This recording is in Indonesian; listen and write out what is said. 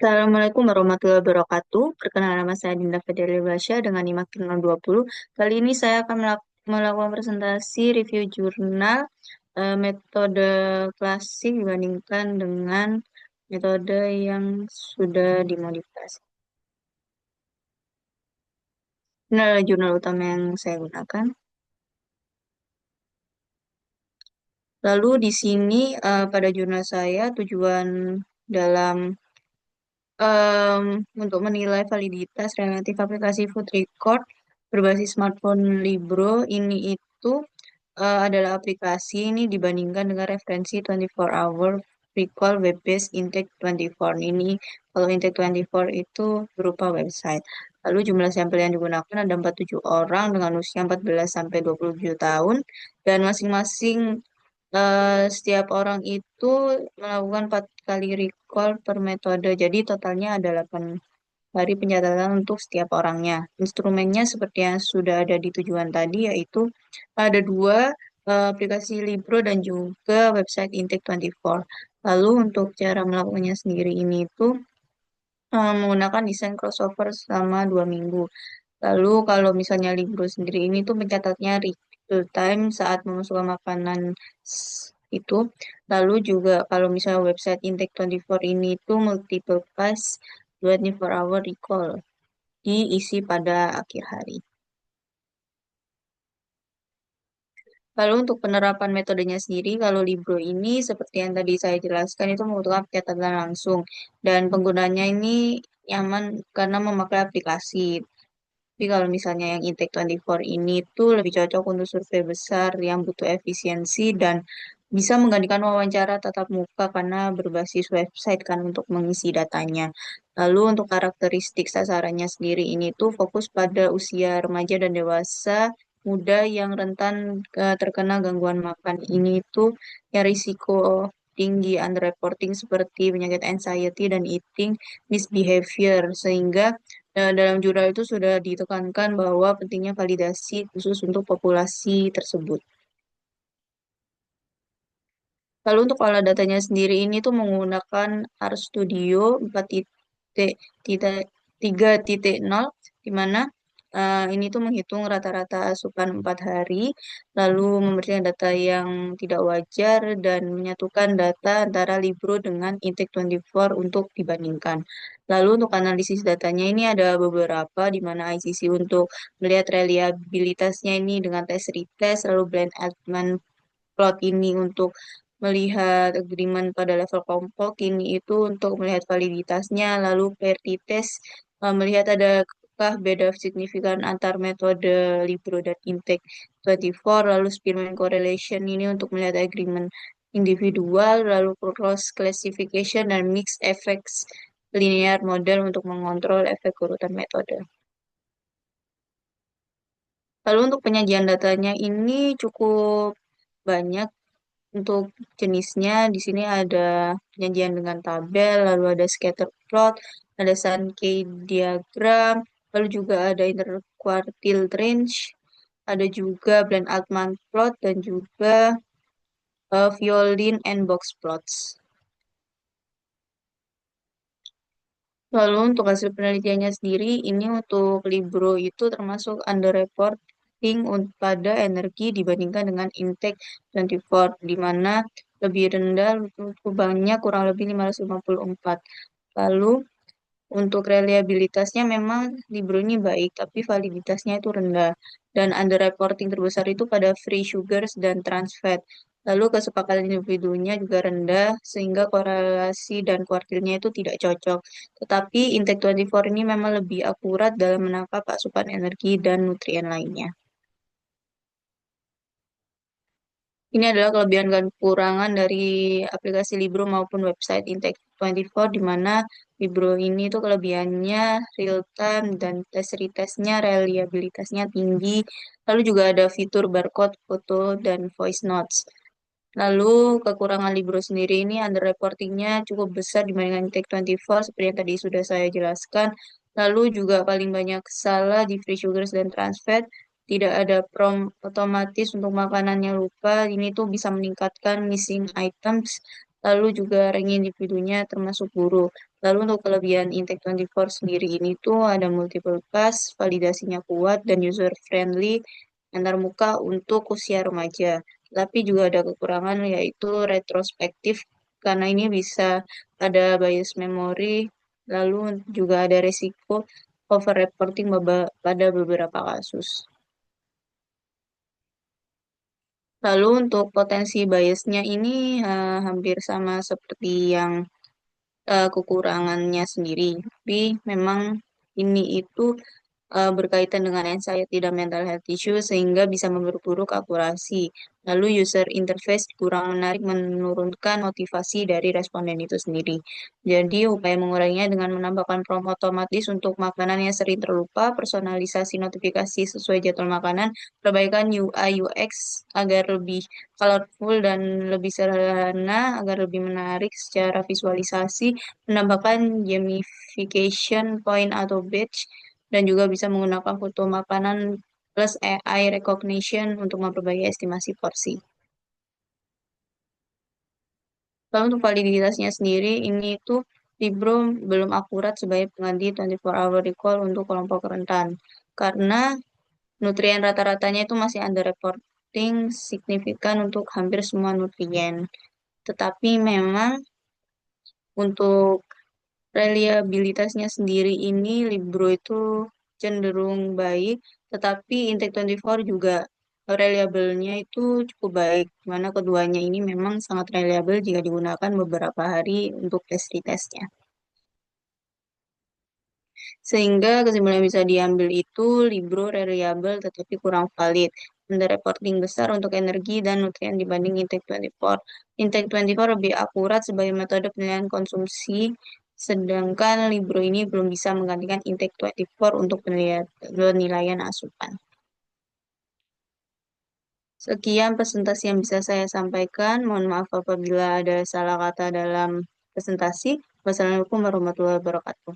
Assalamualaikum warahmatullahi wabarakatuh. Perkenalkan nama saya Dinda Federil Basya dengan NIMAK 20. Kali ini saya akan melakukan presentasi review jurnal metode klasik dibandingkan dengan metode yang sudah dimodifikasi. Ini adalah jurnal utama yang saya gunakan. Lalu di sini pada jurnal saya tujuan dalam em, untuk menilai validitas relatif aplikasi food record berbasis smartphone Libro ini itu adalah aplikasi ini dibandingkan dengan referensi 24 hour recall web-based Intake 24 ini. Kalau Intake 24 itu berupa website. Lalu jumlah sampel yang digunakan ada 47 orang dengan usia 14 sampai 27 tahun dan masing-masing setiap orang itu melakukan 4 kali recall per metode. Jadi totalnya ada 8 hari pencatatan untuk setiap orangnya. Instrumennya seperti yang sudah ada di tujuan tadi, yaitu ada dua aplikasi Libro dan juga website Intake 24. Lalu untuk cara melakukannya sendiri ini itu menggunakan desain crossover selama 2 minggu. Lalu kalau misalnya Libro sendiri ini tuh mencatatnya real time saat memasukkan makanan itu. Lalu juga kalau misalnya website Intake 24 ini tuh multiple pass 24 hour recall diisi pada akhir hari. Lalu untuk penerapan metodenya sendiri, kalau Libro ini seperti yang tadi saya jelaskan itu membutuhkan pencatatan langsung dan penggunanya ini nyaman karena memakai aplikasi. Tapi kalau misalnya yang Intake 24 ini tuh lebih cocok untuk survei besar yang butuh efisiensi dan bisa menggantikan wawancara tatap muka karena berbasis website kan untuk mengisi datanya. Lalu untuk karakteristik sasarannya sendiri ini tuh fokus pada usia remaja dan dewasa muda yang rentan terkena gangguan makan. Ini tuh yang risiko tinggi underreporting seperti penyakit anxiety dan eating misbehavior sehingga dalam jurnal itu sudah ditekankan bahwa pentingnya validasi khusus untuk populasi tersebut. Lalu untuk olah datanya sendiri ini tuh menggunakan R Studio 4.3.0 di mana ini tuh menghitung rata-rata asupan 4 hari, lalu memberikan data yang tidak wajar dan menyatukan data antara Libro dengan Intake 24 untuk dibandingkan. Lalu untuk analisis datanya ini ada beberapa di mana ICC untuk melihat reliabilitasnya ini dengan tes retest, lalu Blind Altman plot ini untuk melihat agreement pada level kelompok ini itu untuk melihat validitasnya, lalu pair t-test melihat adakah beda signifikan antar metode Libro dan Intake 24, lalu Spearman correlation ini untuk melihat agreement individual, lalu cross classification dan mixed effects linear model untuk mengontrol efek urutan metode. Lalu untuk penyajian datanya ini cukup banyak. Untuk jenisnya, di sini ada penyajian dengan tabel, lalu ada scatter plot, ada Sankey diagram, lalu juga ada interquartile range, ada juga Bland Altman plot, dan juga violin and box plots. Lalu untuk hasil penelitiannya sendiri, ini untuk Libro itu termasuk underreporting pada energi dibandingkan dengan Intake 24, di mana lebih rendah cukup banyak kurang lebih 554. Lalu untuk reliabilitasnya memang Libro ini baik, tapi validitasnya itu rendah. Dan underreporting terbesar itu pada free sugars dan trans fat. Lalu kesepakatan individunya juga rendah, sehingga korelasi dan kuartilnya itu tidak cocok. Tetapi Intake 24 ini memang lebih akurat dalam menangkap asupan energi dan nutrien lainnya. Ini adalah kelebihan dan kekurangan dari aplikasi Libro maupun website Intake 24, di mana Libro ini tuh kelebihannya real time dan tes retestnya reliabilitasnya tinggi. Lalu juga ada fitur barcode, foto, dan voice notes. Lalu kekurangan Libro sendiri ini underreportingnya cukup besar dibandingkan Intake 24 seperti yang tadi sudah saya jelaskan. Lalu juga paling banyak salah di free sugars dan trans fat. Tidak ada otomatis untuk makanan yang lupa. Ini tuh bisa meningkatkan missing items lalu juga ranking individunya termasuk buruk. Lalu untuk kelebihan Intake 24 sendiri ini tuh ada multiple pass, validasinya kuat, dan user friendly antar muka untuk usia remaja. Tapi juga ada kekurangan yaitu retrospektif karena ini bisa ada bias memory, lalu juga ada resiko overreporting pada beberapa kasus. Lalu untuk potensi biasnya ini hampir sama seperti yang kekurangannya sendiri. Tapi memang ini itu berkaitan dengan anxiety dan mental health issue sehingga bisa memperburuk akurasi. Lalu user interface kurang menarik menurunkan motivasi dari responden itu sendiri. Jadi upaya menguranginya dengan menambahkan prompt otomatis untuk makanan yang sering terlupa, personalisasi notifikasi sesuai jadwal makanan, perbaikan UI UX agar lebih colorful dan lebih sederhana, agar lebih menarik secara visualisasi, menambahkan gamification point atau badge dan juga bisa menggunakan foto makanan plus AI recognition untuk memperbaiki estimasi porsi. Lalu untuk validitasnya sendiri, ini tuh Libro belum akurat sebagai pengganti 24-hour recall untuk kelompok rentan. Karena nutrien rata-ratanya itu masih under reporting signifikan untuk hampir semua nutrien. Tetapi memang untuk reliabilitasnya sendiri ini Libro itu cenderung baik, tetapi Intake 24 juga reliable-nya itu cukup baik, mana keduanya ini memang sangat reliable jika digunakan beberapa hari untuk tes retestnya. Sehingga kesimpulan yang bisa diambil itu Libro reliable tetapi kurang valid. Ada reporting besar untuk energi dan nutrien dibanding Intake 24. Intake 24 lebih akurat sebagai metode penilaian konsumsi, sedangkan Libro ini belum bisa menggantikan Intake 24 untuk penilaian asupan. Sekian presentasi yang bisa saya sampaikan. Mohon maaf apabila ada salah kata dalam presentasi. Wassalamualaikum warahmatullahi wabarakatuh.